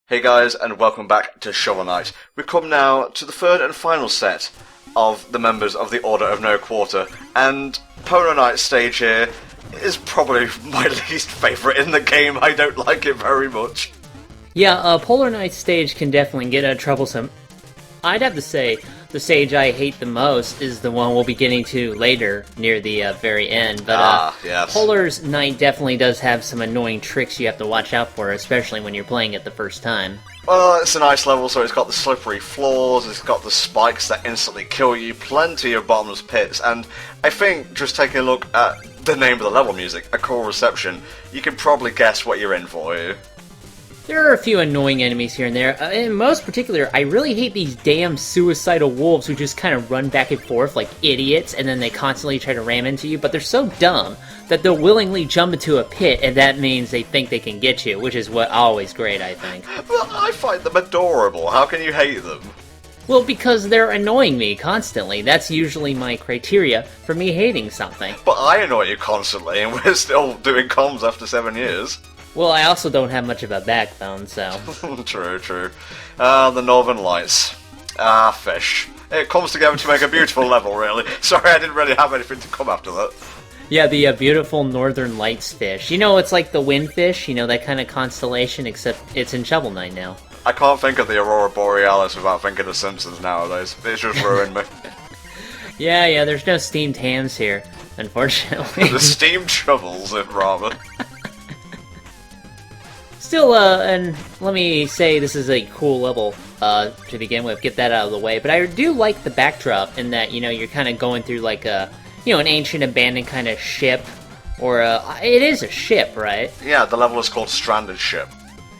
Hey guys, and welcome back to Shovel Knight. We come now to the third and final set of the members of the Order of No Quarter, and Polar Knight's stage here is probably my least favourite in the game. I don't like it very much. Yeah, Polar Knight's stage can definitely get troublesome. I'd have to say the stage I hate the most is the one we'll be getting to later, near the very end. But yes. Polar's Knight definitely does have some annoying tricks you have to watch out for, especially when you're playing it the first time. Well, it's a nice level, so it's got the slippery floors, it's got the spikes that instantly kill you, plenty of bottomless pits, and I think just taking a look at the name of the level music, A Cool Reception, you can probably guess what you're in for here. There are a few annoying enemies here and there. In most particular, I really hate these damn suicidal wolves who just kind of run back and forth like idiots, and then they constantly try to ram into you, but they're so dumb that they'll willingly jump into a pit, and that means they think they can get you, which is always great, I think. Well, I find them adorable. How can you hate them? Well, because they're annoying me constantly. That's usually my criteria for me hating something. But I annoy you constantly, and we're still doing comms after 7 years. Well, I also don't have much of a backbone, so... True. The Northern Lights. Fish. It comes together to make a beautiful level, really. Sorry, I didn't really have anything to come after that. Yeah, the beautiful Northern Lights fish. You know, it's like the wind fish, you know, that kind of constellation, except it's in Shovel Knight now. I can't think of the Aurora Borealis without thinking of Simpsons nowadays. It's just ruined me. Yeah, there's no steamed hams here, unfortunately. The steamed shovels, rather. Still, and let me say this is a cool level to begin with, get that out of the way, but I do like the backdrop in that, you know, you're kind of going through like a, you know, an ancient abandoned kind of ship, or it is a ship, right? Yeah, the level is called Stranded Ship.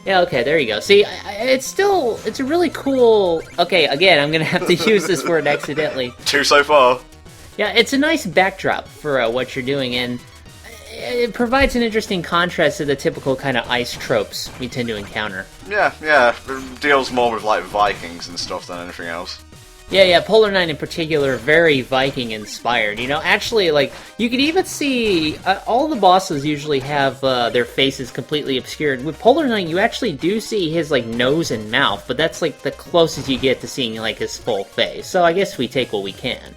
Yeah, okay, there you go. See, it's a really cool, okay, again, I'm gonna have to use this word accidentally. 2 so far. Yeah, it's a nice backdrop for what you're doing, and it provides an interesting contrast to the typical kind of ice tropes we tend to encounter. Yeah, it deals more with, like, Vikings and stuff than anything else. Yeah, Polar Knight in particular, very Viking-inspired. You know, actually, like, you could even see, all the bosses usually have their faces completely obscured. With Polar Knight, you actually do see his, like, nose and mouth, but that's, like, the closest you get to seeing, like, his full face. So I guess we take what we can.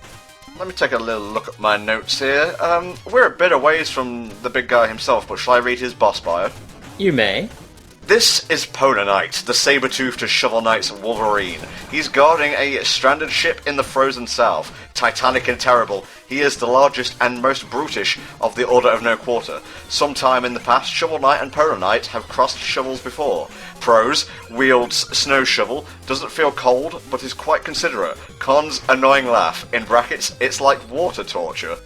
Let me take a little look at my notes here. We're a bit a ways from the big guy himself, but shall I read his boss bio? You may. This is Polar Knight, the saber-toothed Shovel Knight's Wolverine. He's guarding a stranded ship in the frozen south. Titanic and terrible, he is the largest and most brutish of the Order of No Quarter. Sometime in the past, Shovel Knight and Polar Knight have crossed shovels before. Pros: wields snow shovel, doesn't feel cold, but is quite considerate. Cons: annoying laugh. In brackets, it's like water torture.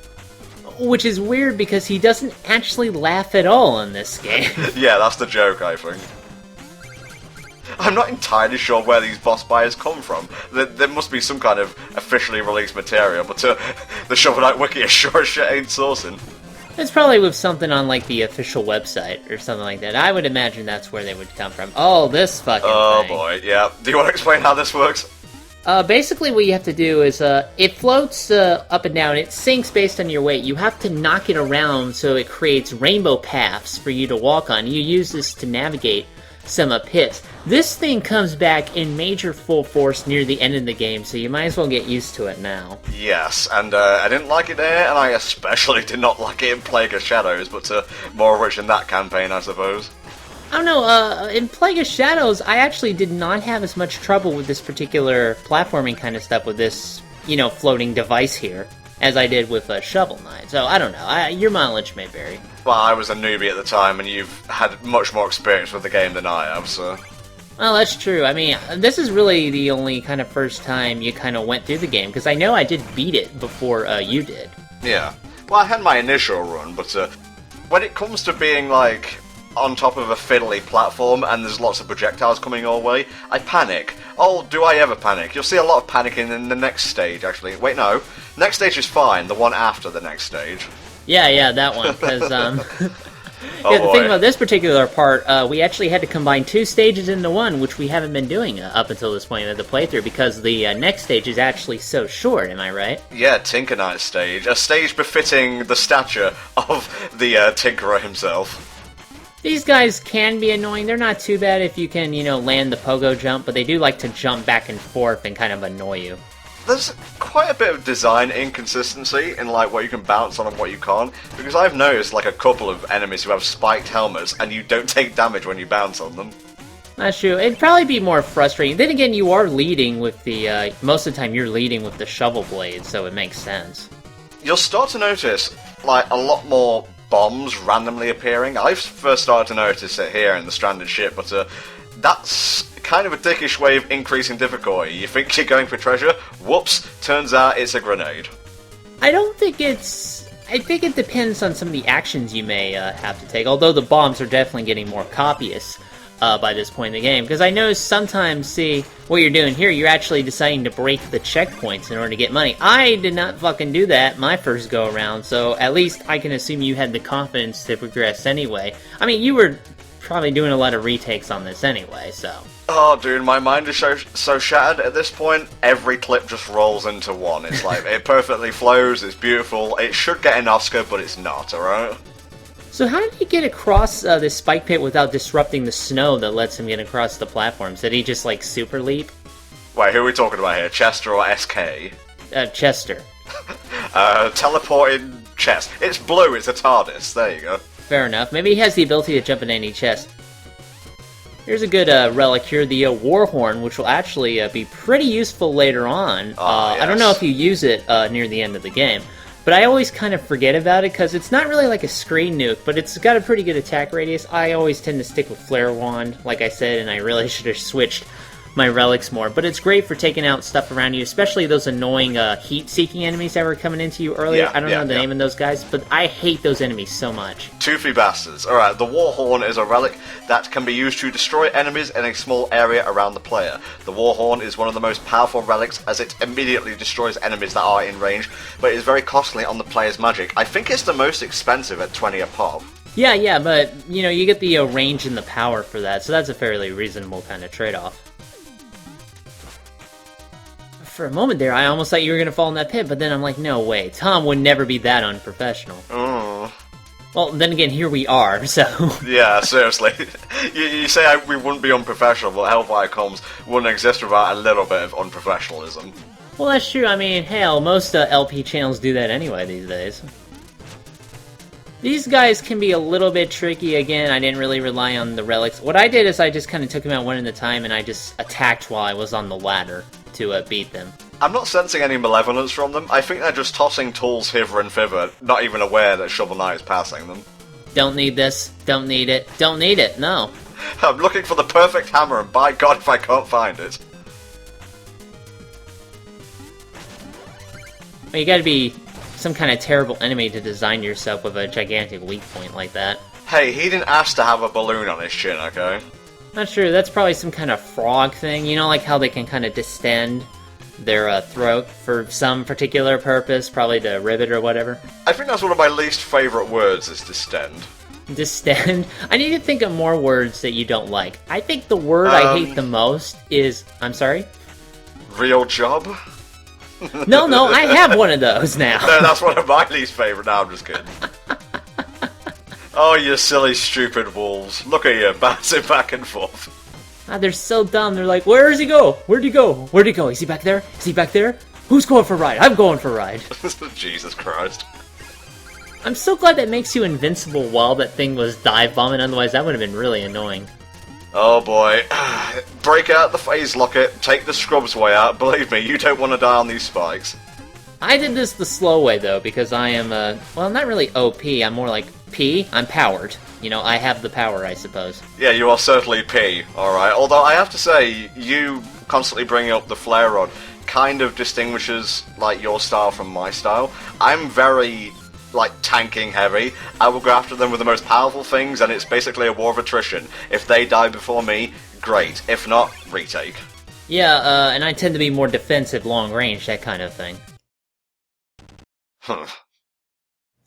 Which is weird because he doesn't actually laugh at all in this game. Yeah, that's the joke, I think. I'm not entirely sure where these boss bios come from. There must be some kind of officially released material, but the Shovel Knight wiki is sure as shit ain't sourcing. It's probably with something on, like, the official website or something like that. I would imagine that's where they would come from. Oh, this fucking thing. Oh boy, yeah. Do you want to explain how this works? Basically what you have to do is, it floats up and down. It sinks based on your weight. You have to knock it around so it creates rainbow paths for you to walk on. You use this to navigate some pits. This thing comes back in major full force near the end of the game, so you might as well get used to it now. Yes, and I didn't like it there, and I especially did not like it in Plague of Shadows, but more of which in that campaign, I suppose. I don't know, in Plague of Shadows, I actually did not have as much trouble with this particular platforming kind of stuff with this, you know, floating device here, as I did with Shovel Knight. So, I don't know, your mileage may vary. Well, I was a newbie at the time, and you've had much more experience with the game than I have, so... Well, that's true. I mean, this is really the only kind of first time you kind of went through the game, because I know I did beat it before you did. Yeah. Well, I had my initial run, but when it comes to being, like, on top of a fiddly platform and there's lots of projectiles coming your way, I panic. Oh, do I ever panic? You'll see a lot of panicking in the next stage, actually. Wait, no. Next stage is fine, the one after the next stage. Yeah, that one, because, Oh, yeah, the boy. thing about this particular part, we actually had to combine 2 stages into one, which we haven't been doing up until this point of the playthrough, because the next stage is actually so short, am I right? Yeah, Tinker Knight stage. A stage befitting the stature of the Tinkerer himself. These guys can be annoying. They're not too bad if you can, land the pogo jump, but they do like to jump back and forth and kind of annoy you. There's quite a bit of design inconsistency in like what you can bounce on and what you can't, because I've noticed like a couple of enemies who have spiked helmets and you don't take damage when you bounce on them. That's true. It'd probably be more frustrating. Then again, you are leading with the, most of the time you're leading with the shovel blade, so it makes sense. You'll start to notice like a lot more bombs randomly appearing. I first started to notice it here in the stranded ship, but that's kind of a dickish way of increasing difficulty. You think you're going for treasure, whoops, turns out it's a grenade. I think it depends on some of the actions you may have to take, although the bombs are definitely getting more copious by this point in the game, because I know sometimes, see, what you're doing here, you're actually deciding to break the checkpoints in order to get money. I did not fucking do that my first go-around, so at least I can assume you had the confidence to progress anyway. I mean, you were probably doing a lot of retakes on this anyway, so... Oh, dude, my mind is so shattered at this point, every clip just rolls into one. It's like, it perfectly flows, it's beautiful, it should get an Oscar, but it's not, alright? So how did he get across this spike pit without disrupting the snow that lets him get across the platforms? Did he just, like, super leap? Wait, who are we talking about here, Chester or SK? Chester. Teleporting chest. It's blue, it's a TARDIS, there you go. Fair enough. Maybe he has the ability to jump in any chest. Here's a good relic here, the Warhorn, which will actually be pretty useful later on. Yes. I don't know if you use it near the end of the game, but I always kind of forget about it because it's not really like a screen nuke, but it's got a pretty good attack radius. I always tend to stick with Flare Wand, like I said, and I really should have switched my relics more. But it's great for taking out stuff around you, especially those annoying heat-seeking enemies that were coming into you earlier. Yeah, I don't know the name of those guys, but I hate those enemies so much. Toothy bastards. Alright, the Warhorn is a relic that can be used to destroy enemies in a small area around the player. The Warhorn is one of the most powerful relics as it immediately destroys enemies that are in range, but it is very costly on the player's magic. I think it's the most expensive at 20 a pop. Yeah, but, you get the range and the power for that, so that's a fairly reasonable kind of trade-off. For a moment there, I almost thought you were going to fall in that pit, but then I'm like, no way, Tom would never be that unprofessional. Well, then again, here we are, so... Yeah, seriously. you say we wouldn't be unprofessional, but HellfireComms wouldn't exist without a little bit of unprofessionalism. Well, that's true. I mean, hell, most LP channels do that anyway these days. These guys can be a little bit tricky. Again, I didn't really rely on the relics. What I did is I just kind of took them out one at a time, and I just attacked while I was on the ladder to beat them. I'm not sensing any malevolence from them. I think they're just tossing tools hither and thither, not even aware that Shovel Knight is passing them. Don't need this. Don't need it. Don't need it. No. I'm looking for the perfect hammer, and by God if I can't find it. Well, you gotta be some kind of terrible enemy to design yourself with a gigantic weak point like that. Hey, he didn't ask to have a balloon on his chin, okay? Not sure, that's probably some kind of frog thing. You know, like how they can kind of distend their throat for some particular purpose, probably to rivet or whatever. I think that's one of my least favourite words, is distend. Distend? I need to think of more words that you don't like. I think the word I hate the most is... I'm sorry? Real job? No, I have one of those now. No, that's one of my least favourite. No, I'm just kidding. Oh, you silly, stupid wolves. Look at you, bouncing back and forth. They're so dumb. They're like, where does he go? Where'd he go? Where'd he go? Is he back there? Is he back there? Who's going for a ride? I'm going for a ride. Jesus Christ. I'm so glad that makes you invincible while that thing was dive bombing, otherwise that would have been really annoying. Oh boy. Break out the phase locket, take the scrubs way out. Believe me, you don't want to die on these spikes. I did this the slow way, though, because I am, well, not really OP, I'm more like P. I'm powered. You know, I have the power, I suppose. Yeah, you are certainly P, alright. Although, I have to say, you constantly bringing up the flare rod kind of distinguishes, like, your style from my style. I'm very, like, tanking heavy. I will go after them with the most powerful things, and it's basically a war of attrition. If they die before me, great. If not, retake. Yeah, and I tend to be more defensive, long range, that kind of thing. Huh.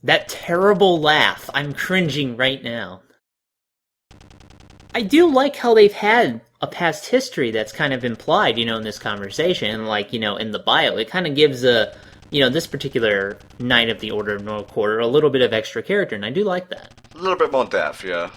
That terrible laugh. I'm cringing right now. I do like how they've had a past history that's kind of implied, you know, in this conversation. Like, you know, in the bio, it kind of gives a, you know, this particular Knight of the Order of North Quarter a little bit of extra character, and I do like that. A little bit more depth, yeah.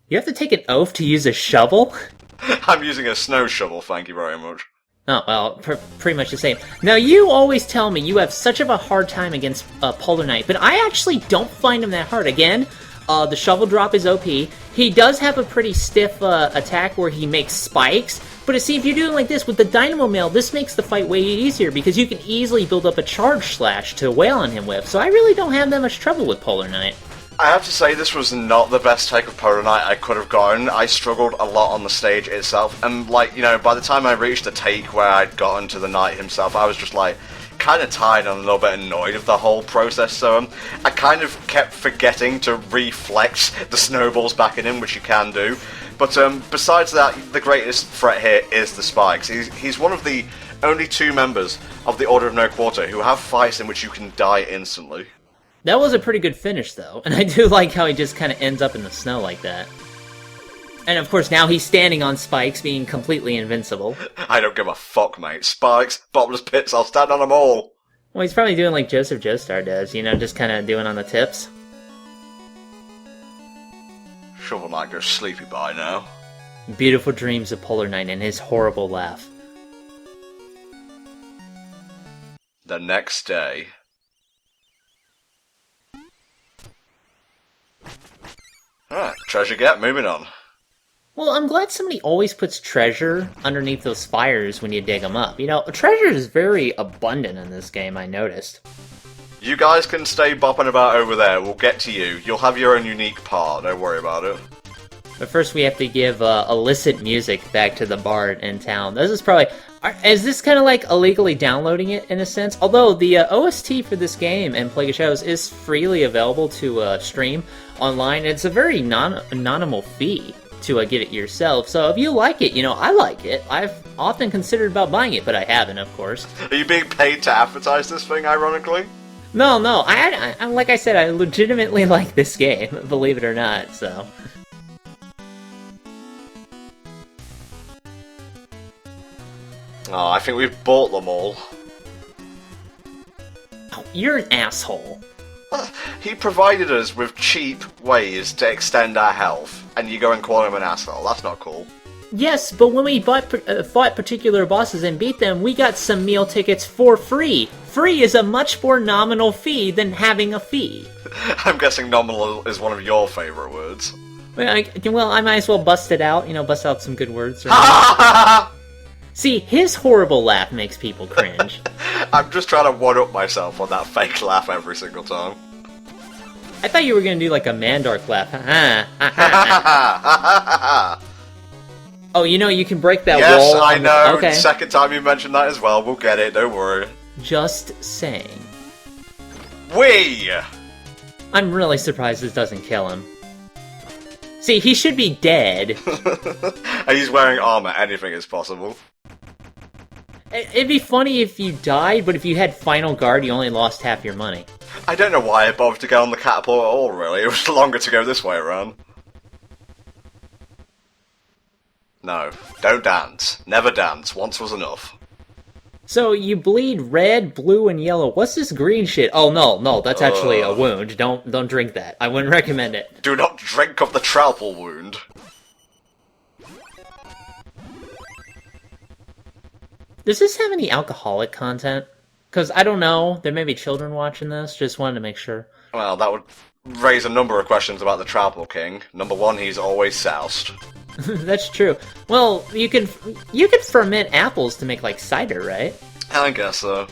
You have to take an oath to use a shovel? I'm using a snow shovel, thank you very much. Oh, well, pretty much the same. Now, you always tell me you have such of a hard time against Polar Knight, but I actually don't find him that hard. Again, the shovel drop is OP. He does have a pretty stiff attack where he makes spikes, but see, if you're doing like this with the Dynamo Mail, this makes the fight way easier because you can easily build up a charge slash to wail on him with, so I really don't have that much trouble with Polar Knight. I have to say this was not the best take of Polar Knight I could have gotten. I struggled a lot on the stage itself, and like, you know, by the time I reached the take where I'd gotten to the knight himself, I was just like, kind of tired and a little bit annoyed of the whole process, so I kind of kept forgetting to reflex the snowballs back at him, which you can do. But besides that, the greatest threat here is the spikes. He's one of the only 2 members of the Order of No Quarter who have fights in which you can die instantly. That was a pretty good finish, though, and I do like how he just kind of ends up in the snow like that. And of course, now he's standing on spikes, being completely invincible. I don't give a fuck, mate. Spikes, bottomless pits, I'll stand on them all. Well, he's probably doing like Joseph Joestar does, you know, just kind of doing on the tips. Shovel Knight goes sleepy by now. Beautiful dreams of Polar Knight and his horrible laugh. The next day... Alright, treasure get, moving on. Well, I'm glad somebody always puts treasure underneath those fires when you dig them up. You know, treasure is very abundant in this game, I noticed. You guys can stay bopping about over there, we'll get to you. You'll have your own unique part, don't worry about it. But first we have to give illicit music back to the bard in town. This is probably... Is this kind of like illegally downloading it, in a sense? Although the OST for this game and Plague of Shadows is freely available to stream online. It's a very anonymous fee to get it yourself. So if you like it, you know, I like it. I've often considered about buying it, but I haven't, of course. Are you being paid to advertise this thing, ironically? No. I like I said, I legitimately like this game, believe it or not, so... Oh, I think we've bought them all. Oh, you're an asshole. He provided us with cheap ways to extend our health, and you go and call him an asshole. That's not cool. Yes, but when we fought particular bosses and beat them, we got some meal tickets for free. Free is a much more nominal fee than having a fee. I'm guessing nominal is one of your favourite words. Well, I might as well bust it out, you know, bust out some good words. Right? See, his horrible laugh makes people cringe. I'm just trying to one-up myself on that fake laugh every single time. I thought you were going to do like a Mandark laugh. Oh, you know, you can break that wall. Yes, I know. Okay. Second time you mentioned that as well. We'll get it, don't worry. Just saying. I'm really surprised this doesn't kill him. See, he should be dead. He's wearing armor. Anything is possible. It'd be funny if you died, but if you had Final Guard, you only lost half your money. I don't know why I bothered to get on the catapult at all, really. It was longer to go this way around. No, don't dance. Never dance. Once was enough. So, you bleed red, blue, and yellow. What's this green shit? Oh, no, that's actually a wound. Don't drink that. I wouldn't recommend it. Do not drink of the Trowel wound. Does this have any alcoholic content? Because I don't know. There may be children watching this. Just wanted to make sure. Well, that would raise a number of questions about the Trowel King. Number one, he's always soused. That's true. Well, you could ferment apples to make, like, cider, right? I guess so.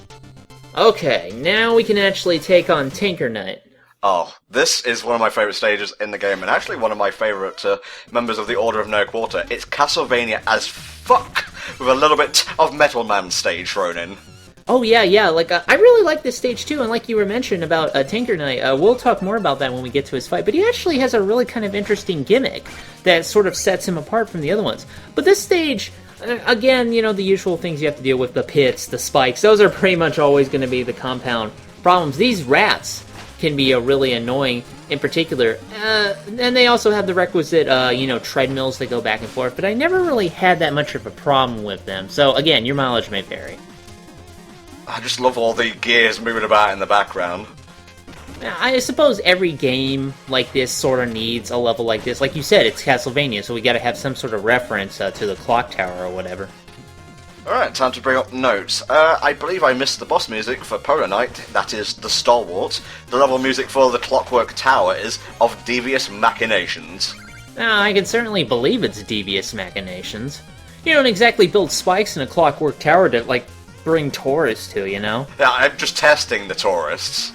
Okay, now we can actually take on Tinker Knight. Oh, this is one of my favourite stages in the game, and actually one of my favourite members of the Order of No Quarter. It's Castlevania as fuck, with a little bit of Metal Man stage thrown in. Oh, yeah, like, I really like this stage, too, and like you were mentioning about Tinker Knight, we'll talk more about that when we get to his fight, but he actually has a really kind of interesting gimmick that sort of sets him apart from the other ones. But this stage, again, you know, the usual things you have to deal with, the pits, the spikes, those are pretty much always going to be the compound problems. These rats can be really annoying in particular, and they also have the requisite, you know, treadmills that go back and forth, but I never really had that much of a problem with them, so again, your mileage may vary. I just love all the gears moving about in the background. I suppose every game like this sort of needs a level like this. Like you said, it's Castlevania, so we gotta have some sort of reference to the clock tower or whatever. Alright, time to bring up notes. I believe I missed the boss music for Polar Knight, that is the Stalwart. The level music for the Clockwork Tower is Of Devious Machinations. I can certainly believe it's devious machinations. You don't exactly build spikes in a Clockwork Tower to, like, bring tourists to, you know? Yeah, I'm just testing the tourists.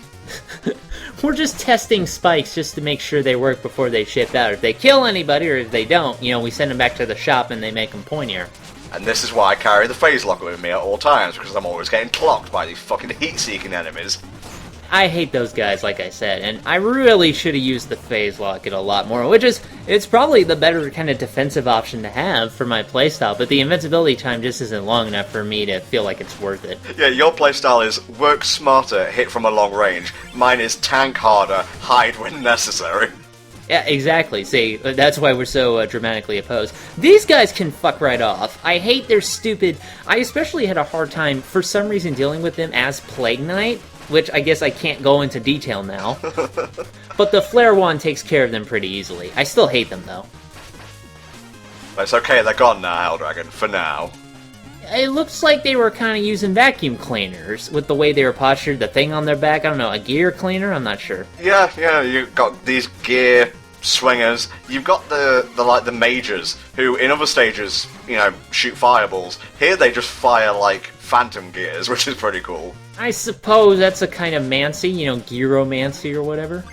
We're just testing spikes just to make sure they work before they ship out. If they kill anybody, or if they don't, you know, we send them back to the shop and they make them pointier. And this is why I carry the phase locker with me at all times, because I'm always getting clocked by these fucking heat-seeking enemies. I hate those guys, like I said, and I really should have used the phase locket a lot more, which is, it's probably the better kind of defensive option to have for my playstyle, but the invincibility time just isn't long enough for me to feel like it's worth it. Yeah, your playstyle is work smarter, hit from a long range. Mine is tank harder, hide when necessary. Yeah, exactly. See, that's why we're so dramatically opposed. These guys can fuck right off. I hate their stupid... I especially had a hard time, for some reason, dealing with them as Plague Knight, which I guess I can't go into detail now. But the Flare Wand takes care of them pretty easily. I still hate them, though. But it's okay, they're gone now, Hell Dragon, for now. It looks like they were kind of using vacuum cleaners with the way they were postured, the thing on their back. I don't know, a gear cleaner? I'm not sure. Yeah, you've got these gear swingers. You've got the mages, who in other stages, you know, shoot fireballs. Here they just fire, like, phantom gears, which is pretty cool. I suppose that's a kind of mancy, you know, gearomancy or whatever.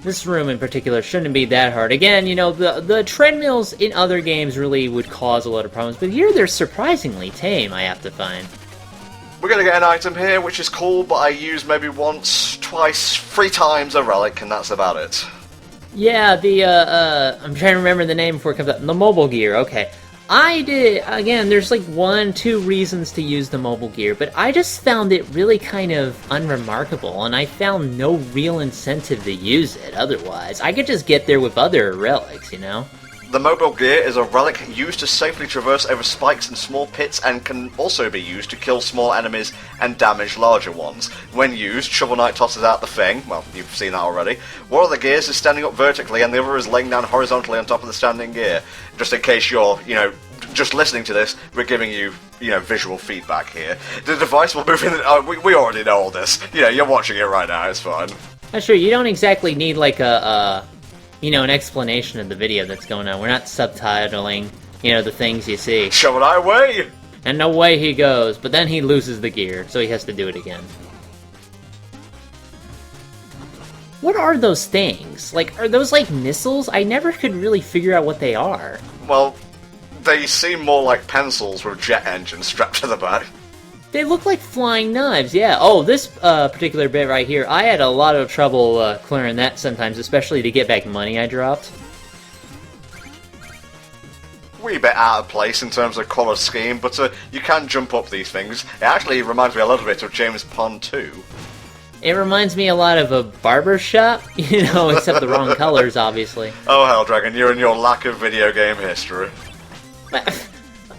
This room in particular shouldn't be that hard. Again, you know, the treadmills in other games really would cause a lot of problems, but here they're surprisingly tame, I have to find. We're gonna get an item here, which is cool, but I use maybe once, twice, 3 times a relic, and that's about it. Yeah, I'm trying to remember the name before it comes up. The mobile gear, okay. Again, there's like 1-2 reasons to use the mobile gear, but I just found it really kind of unremarkable, and I found no real incentive to use it otherwise. I could just get there with other relics, you know? The mobile gear is a relic used to safely traverse over spikes and small pits, and can also be used to kill small enemies and damage larger ones. When used, Shovel Knight tosses out the thing, well, you've seen that already. One of the gears is standing up vertically, and the other is laying down horizontally on top of the standing gear. Just in case you're, you know, just listening to this, we're giving you, you know, visual feedback here. The device will move in we already know all this. You know, you're watching it right now, it's fine. That's true, you don't exactly need like you know, an explanation of the video that's going on. We're not subtitling, you know, the things you see. Shovel Knight away! And away he goes, but then he loses the gear, so he has to do it again. What are those things? Like, are those like missiles? I never could really figure out what they are. Well, they seem more like pencils with jet engines strapped to the back. They look like flying knives, yeah. Oh, this particular bit right here, I had a lot of trouble clearing that sometimes, especially to get back money I dropped. Wee bit out of place in terms of colour scheme, but you can jump up these things. It actually reminds me a little bit of James Pond 2. It reminds me a lot of a barber shop, you know, except the wrong colors, obviously. Oh, Hell Dragon, you and your lack of video game history.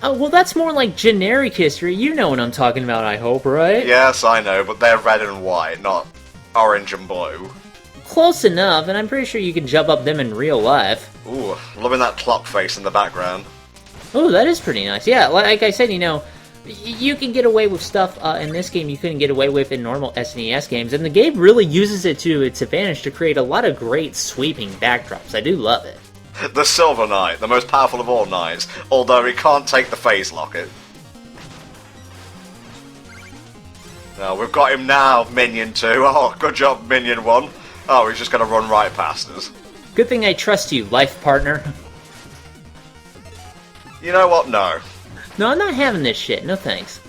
Well, that's more like generic history. You know what I'm talking about, I hope, right? Yes, I know, but they're red and white, not orange and blue. Close enough, and I'm pretty sure you can jump up them in real life. Ooh, loving that clock face in the background. Oh, that is pretty nice. Yeah, like I said, you know, you can get away with stuff in this game you couldn't get away with in normal SNES games, and the game really uses it to its advantage to create a lot of great sweeping backdrops. I do love it. The Silver Knight, the most powerful of all knights, although he can't take the phase locket. No, we've got him now, Minion 2. Oh, good job, Minion 1. Oh, he's just gonna run right past us. Good thing I trust you, life partner. You know what? No. No, I'm not having this shit. No thanks.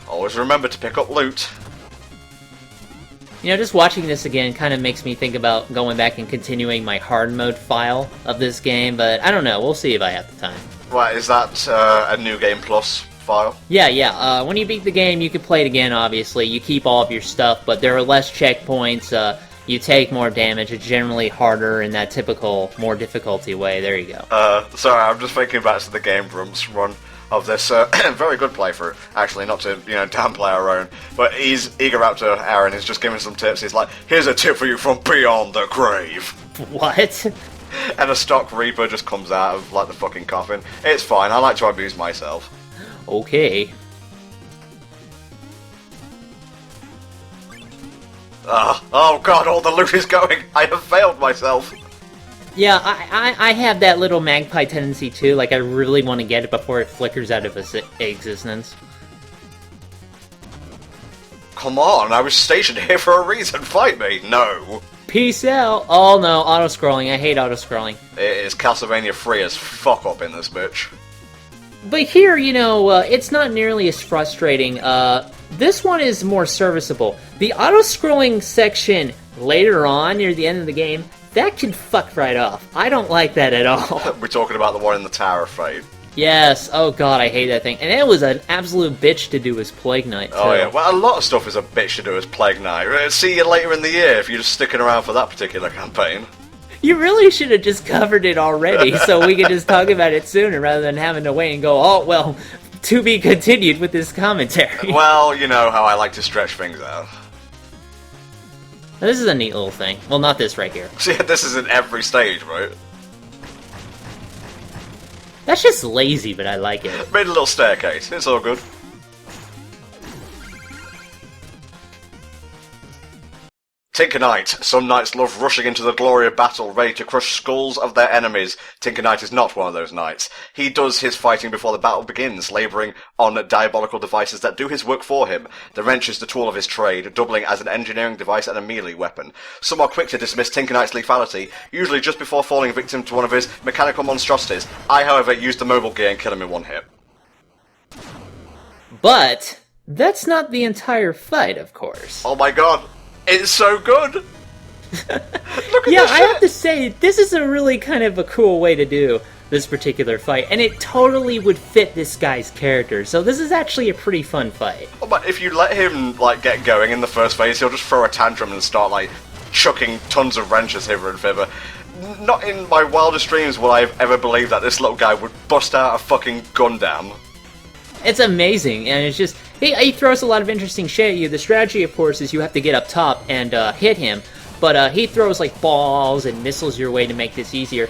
Always remember to pick up loot. You know, just watching this again kind of makes me think about going back and continuing my hard mode file of this game, but I don't know. We'll see if I have the time. Right, is that a New Game Plus file? Yeah. When you beat the game, you can play it again, obviously. You keep all of your stuff, but there are less checkpoints. You take more damage. It's generally harder in that typical, more difficulty way. There you go. Sorry, I'm just thinking back to the Game Grumps run. of this very good playthrough. Actually, not to downplay our own, but Eager Raptor Aaron is just giving some tips. He's like, "Here's a tip for you from beyond the grave." What? And a stock Reaper just comes out of like the fucking coffin. It's fine. I like to amuse myself. Okay. Oh god, all the loot is going. I have failed myself. Yeah, I have that little magpie tendency too, like I really want to get it before it flickers out of existence. Come on, I was stationed here for a reason, fight me! No! Peace out! Oh no, auto-scrolling, I hate auto-scrolling. It is Castlevania free as fuck up in this bitch. But here, it's not nearly as frustrating. This one is more serviceable. The auto-scrolling section later on, near the end of the game, that can fuck right off. I don't like that at all. We're talking about the one in the Tower of Fate. Yes, oh god, I hate that thing. And it was an absolute bitch to do as Plague Knight, too. Oh yeah, well a lot of stuff is a bitch to do as Plague Knight. See you later in the year if you're just sticking around for that particular campaign. You really should have just covered it already, so we could just talk about it sooner rather than having to wait and go, oh, well, to be continued with this commentary. Well, you know how I like to stretch things out. This is a neat little thing. Well, not this right here. See, this is in every stage, right? That's just lazy, but I like it. Made a little staircase, it's all good. Tinker Knight. Some knights love rushing into the glory of battle, ready to crush skulls of their enemies. Tinker Knight is not one of those knights. He does his fighting before the battle begins, labouring on diabolical devices that do his work for him. The wrench is the tool of his trade, doubling as an engineering device and a melee weapon. Some are quick to dismiss Tinker Knight's lethality, usually just before falling victim to one of his mechanical monstrosities. I, however, used the mobile gear and kill him in one hit. But that's not the entire fight, of course. Oh my god! It's so good! Look at Yeah, this I shit. have to say, this is a really kind of a cool way to do this particular fight, and it totally would fit this guy's character, so this is actually a pretty fun fight. Oh, but if you let him, like, get going in the first phase, he'll just throw a tantrum and start, like, chucking tons of wrenches hither and thither. Not in my wildest dreams would I have ever believed that this little guy would bust out a fucking Gundam. It's amazing, and it's just, he throws a lot of interesting shit at you. The strategy, of course, is you have to get up top and hit him, but he throws, like, balls and missiles your way to make this easier.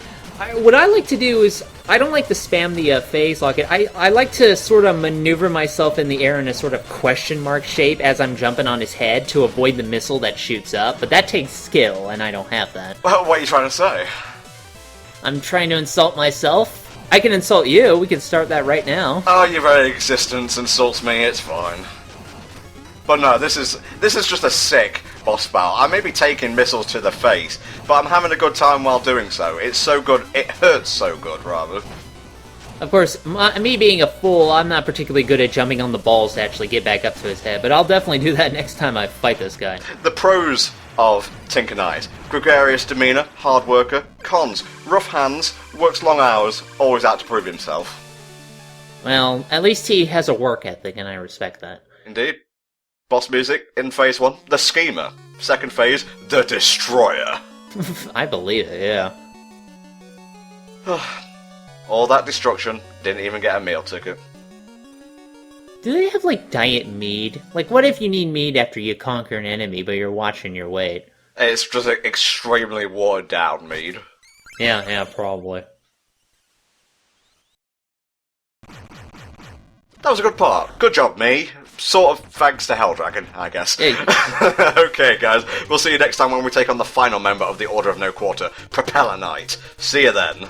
What I like to do is, I don't like to spam the phase lock. I like to sort of maneuver myself in the air in a sort of question mark shape as I'm jumping on his head to avoid the missile that shoots up, but that takes skill, and I don't have that. Well, what are you trying to say? I'm trying to insult myself. I can insult you, we can start that right now. Oh, your very existence insults me, it's fine. But no, this is just a sick boss battle. I may be taking missiles to the face, but I'm having a good time while doing so. It's so good, it hurts so good, rather. Of course, me being a fool, I'm not particularly good at jumping on the balls to actually get back up to his head, but I'll definitely do that next time I fight this guy. The pros of Tinker Knight: gregarious demeanour, hard worker. Cons: rough hands, works long hours, always out to prove himself. Well, at least he has a work ethic, and I respect that. Indeed. Boss music in phase 1, the Schemer. Second phase, the Destroyer. I believe it, yeah. All that destruction, didn't even get a meal ticket. Do they have, like, diet mead? Like, what if you need mead after you conquer an enemy, but you're watching your weight? It's just an extremely watered down mead. Yeah, probably. That was a good part. Good job, me. Sort of thanks to Helldragon, I guess. Hey. Okay, guys. We'll see you next time when we take on the final member of the Order of No Quarter, Propeller Knight. See you then.